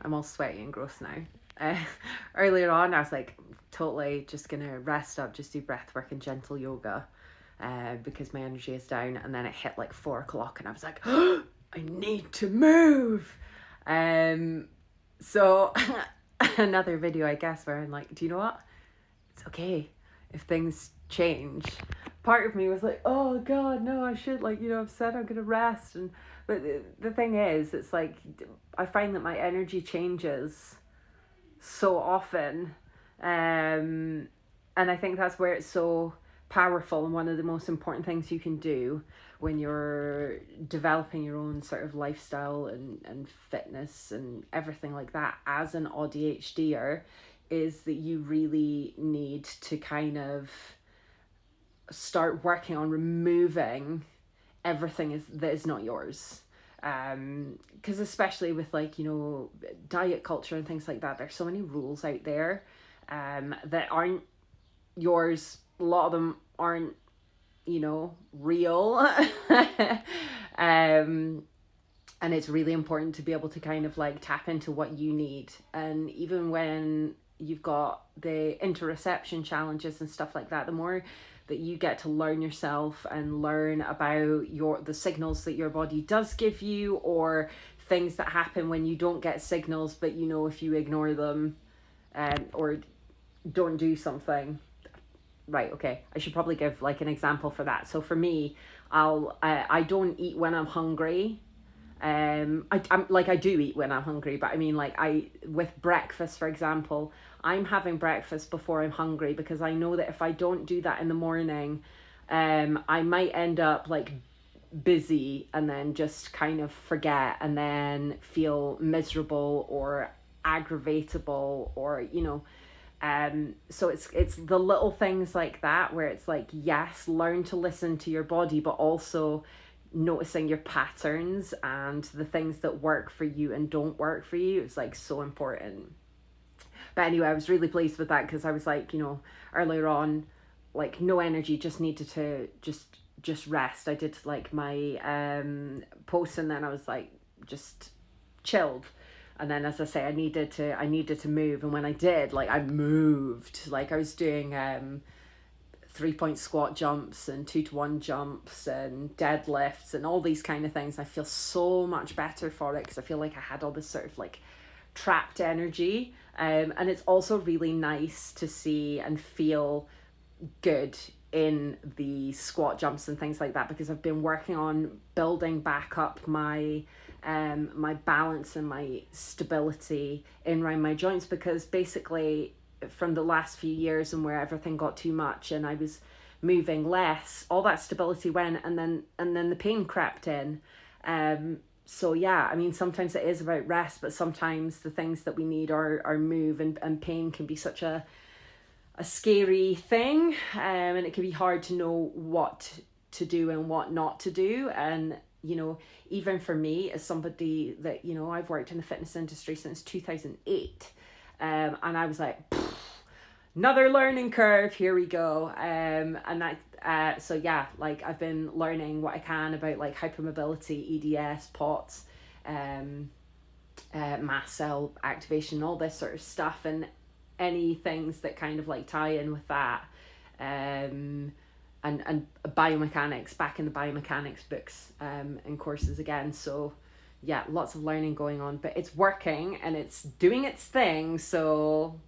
I'm all sweaty and gross now. Earlier on, I was like, totally just gonna rest up, just do breath work and gentle yoga, because my energy is down. And then it hit like 4 o'clock, and I was like, oh, I need to move. So another video, I guess, where I'm like, do you know what? It's okay if things change. Part of me was like, oh God, no, I should, like, I've said I'm gonna rest, but the thing is, it's like I find that my energy changes so often, and I think that's where it's so powerful, and one of the most important things you can do when you're developing your own sort of lifestyle and fitness and everything like that as an AuDHDer is that you really need to kind of start working on removing everything that is not yours. Because especially with diet culture and things like that, there's so many rules out there that aren't yours. A lot of them aren't real. And it's really important to be able to kind of like tap into what you need. And even when you've got the interoception challenges and stuff like that, the more that you get to learn yourself and learn about the signals that your body does give you, or things that happen when you don't get signals, but if you ignore them, or don't do something. Right, okay, I should probably give like an example for that. So for me, I don't eat when I'm hungry. I do eat when I'm hungry, but I mean, with breakfast, for example, I'm having breakfast before I'm hungry, because I know that if I don't do that in the morning, I might end up like busy and then just kind of forget and then feel miserable or aggravatable, or so it's the little things like that where it's like, yes, learn to listen to your body, but also noticing your patterns and the things that work for you and don't work for you is like so important. But anyway, I was really pleased with that, because I was like, earlier on, like, no energy, just needed to just rest. I did like my post, and then I was like just chilled. And then, as I say, I needed to move. And when I did, like, I moved. Like, I was doing 3-point squat jumps and 2-to-1 jumps and deadlifts and all these kind of things. I feel so much better for it, because I feel like I had all this sort of like trapped energy. And it's also really nice to see and feel good in the squat jumps and things like that, because I've been working on building back up my my balance and my stability in around my joints, because basically from the last few years and where everything got too much and I was moving less, all that stability went, and then the pain crept in. So yeah, I mean, sometimes it is about rest, but sometimes the things that we need are move, and pain can be such a scary thing, and it can be hard to know what to do and what not to do. And even for me, as somebody that I've worked in the fitness industry since 2008, and I was like, another learning curve, here we go. And that so yeah, like, I've been learning what I can about like hypermobility, EDS, POTS, mast cell activation, all this sort of stuff, and any things that kind of like tie in with that, and biomechanics, back in the biomechanics books and courses again. So yeah, lots of learning going on, but it's working and it's doing its thing. So